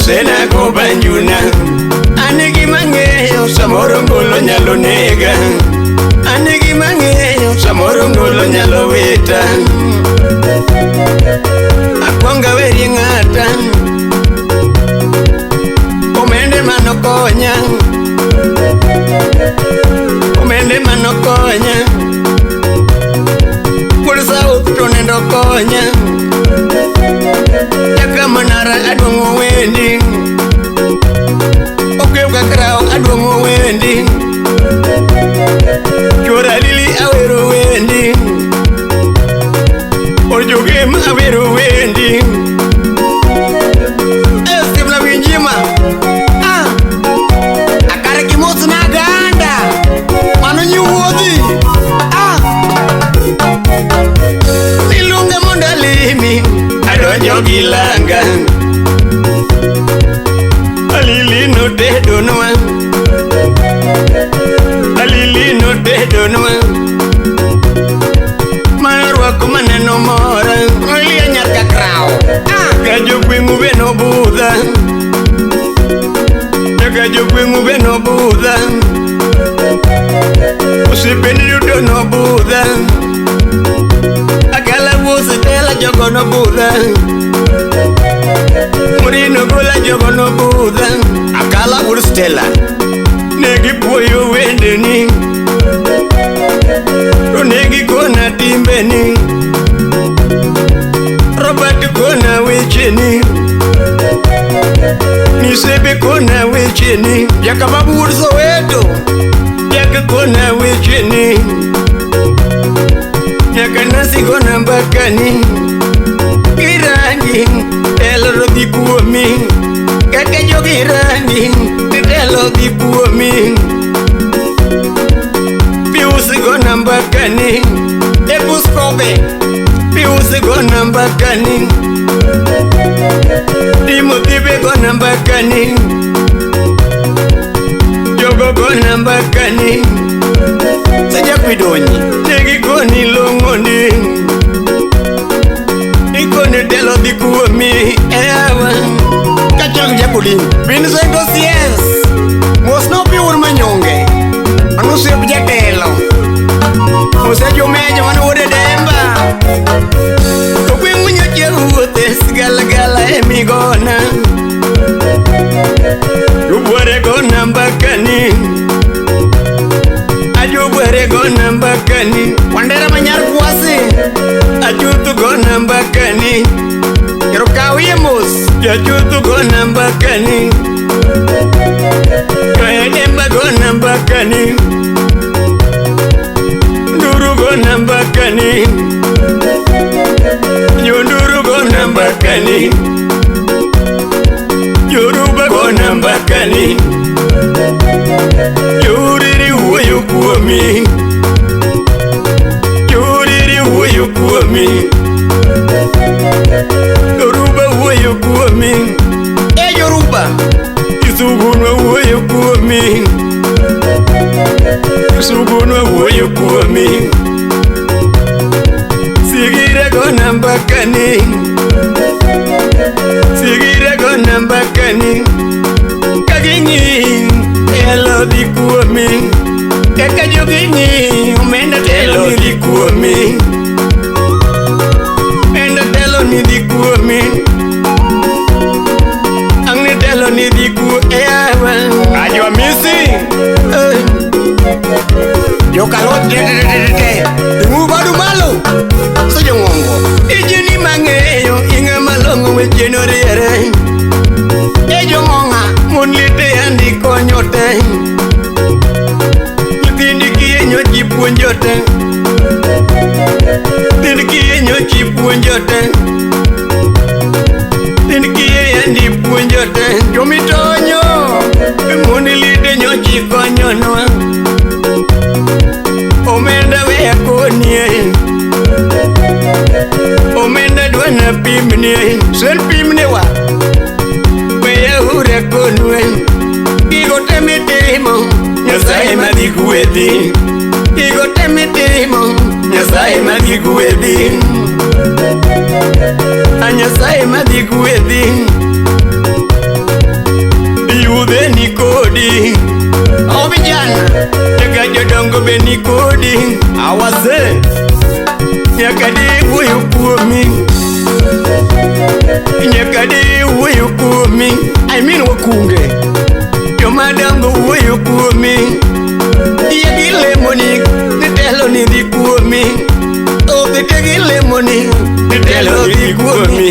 Usena ko banjuna anigi mangeyo samoro ngolo nyalo nega anigi mangeyo samoro ngolo nyalo wita akwonga weri ngata omende manokonya Pulsa upto nendo konya Jaka manara adongo wendi Okeuka krao adongo wendi Chora lili awero wendi Ojogem awero wendi Stibla winjima Akare kimosu na ganda Mano nyuodhi Nilunga mondalimi Adonyo gilanga Alili no dedonwa Marwa kumaneno mora Olia nyarka krao Kajo kwingu beno budha Kajo kwingu beno budha Usipeni yudo no budha Akala busi tela jogo no budha Murino gula jogo no budha Akala busi tela Negi puyo wende ni Negi kona timbe ni Robert kona weche ni Nisebe kona weche ni Yaka babu urso weto Yaka kona weche ni Yaka nasi kona mbaka ni Kirangi Telo rodi kuomi Kaka jo kirangi Telo di kuomi Piusi kona mbaka ni Epus kobe Piusi kona mbaka ni Timothibe kona mbaka ni Jogo kona mbaka ni Saja kuidonyi Negi koni longoni Ikoni telo di kuomi Ewa Kachang jabuli Vincent Osies Mosno piur manyonge Manusip jatelo Mose jumeja manu ude demba Kukwi munyo jeruote Sigala emigona Jubwere gona mbakani Ajubwere gona mbakani Wandera manyar kuwasi Ajutu gona mbakani Yerukawiye mos Ajutu gona mbakani Kaya demba gona mbakani Nduru gona mbakani Yonduru gona mbakani Yoruba gona mbakani Yoriri uwayo kuwami Yoriri uwayo kuwami Yoruba uwayo kuwami Yoruba Isugunwa uwayo kuwami Isugunwa uwayo kuwami Sigira gona mbakani Sigira gona mbakani Kaginyi Telo di kuomi Kaka joginyi Umenda telo di kuomi Menda telo ni di kuomi Angni telo ni di kuomi Ajwa misi Yokalot dedededede Ingu badu malu Sojo ngongo Ijini mangeyo Inga malongo wecheno riere Ejo ngonga Munlite andi konyote Nyithindi kienyo chipuonjote Nyithindi kienyo chipuonjote Nyithindi kienyo puonjote Jomitonyo Munlite nyo chikonyonwa Omenda wea konie Omenda dwana pimnie Sen pimne wa Wea ure konwe Gigote mitimo Nyasaye madhi kuwethi Gigote mitimo Nyasaye madhi kuwethi Nyasaye madhi kuwethi Yudhe ni kodi o vijana nyaka jodongo be ni kodi awase nyaka di wuoyo kuomi nyaka di wuoyo kuomi I mean wakunge jomadongo wuoyo kuomi yegi lemoni nitelo ni dhi kuomi ogitegi lemoni nitelo dhi kuomi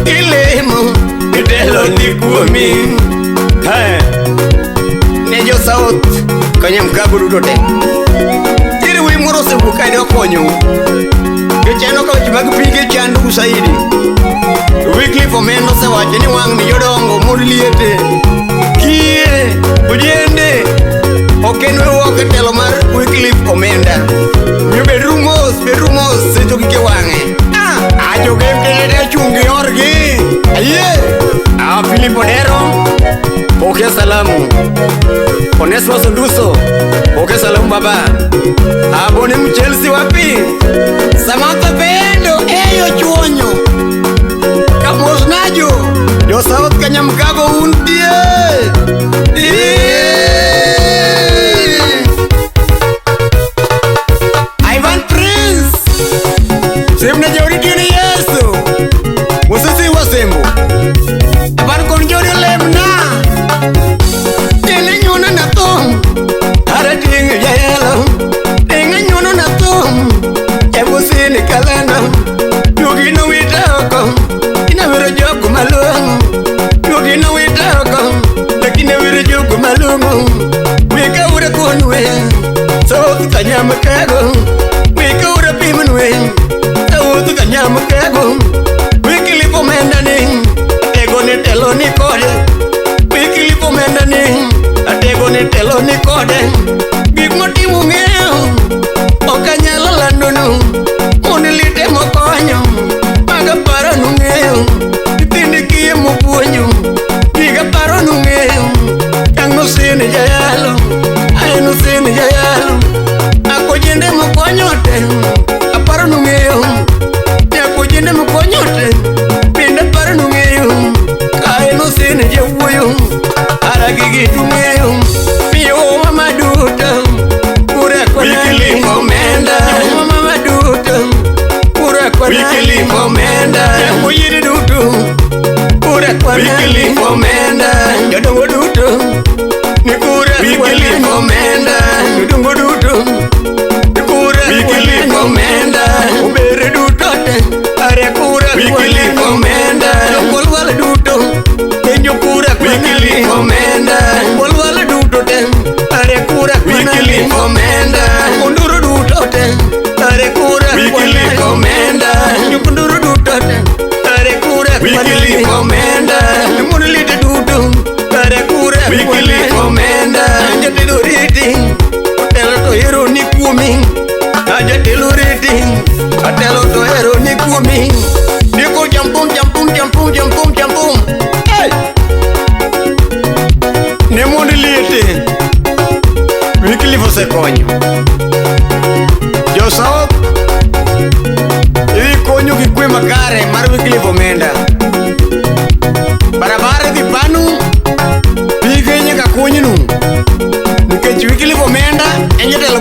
ilemo nitelo dhi kuomi ne jo South Kanyamkago duto te tiri wi moro sebuka ide okonyo jochano ka chibag pige chandu saidi Wycliffe Omenda osewacho ni wang' ni jodongo mod liete kie ojende okenwe wuok e telo mar Wycliffe Omenda miyo bedru mos secho gike wang'e ajoge mtede chungi orgi aye Philip Odero pokea salamu Onesmo Sunduso pokea salamu baba abone Chelsea wapi Samantha Pendo eyo chuonyo Kamos Najo jo South Kanyamkago untie Ivan Prince Semna Jori Kini Yesu Musisi Wasembo Aban kon Jori Lemna Tene nyona na tom Hara tinga jayelo Tinga nyona na tom Ebusini kalena Yugino witako Ina wira joku malungu Yugino witako Lakina wira joku malungu Wika ura kunwe South Kanyamkago Wika ura pimanwe South Kanyamkago Wycliffe Omenda ni Atego ni telo ni kode Wycliffe Omenda ni Atego ni telo ni kode Gik motimu ng'eyo Okanyalo landonu Monilite mokonyo Maga paro nung'eyo Itindi kie mopuonyo Giga paro nung'eyo Yang nusini jayalo Ay nusini jayalo Ako jende mokonyo te Aparo nung'eyo Ako jende mokonyo te Pinda paro nung'eyo Ay nusini jawuoyo Ara gigi tung'eyo Miyo mama duta Kura kwa Wycliffe Omenda Mama duta Kura kwa Wycliffe Omenda Kuyiri dutu Kura kwa Wycliffe Omenda Jodongo dutu Ni kura Wycliffe Omenda Jodongo dutu Ni kura Wycliffe Omenda Ubere duto te Are kura Wycliffe Omenda Jokol duto Kenjo kura Wycliffe Omenda Jokol duto te Are kura Wycliffe Omenda Kunduru duto te Are kura Wycliffe Omenda Kunduru duto te Are kura Wycliffe Omenda Munilite duto Are kura Wycliffe Omenda Jatelo riti Atelo to hero ni kuomi Jatelo riti Atelo to hero ni kuomi Diko jampum Hey Ne munilite Wycliffe osekonyo Jo South Idhi konyo gi kwe makare mar Wycliffe Omenda Barabara dhi panu Pige nyaka kuonynu Nikech Wycliffe Omenda en jatelo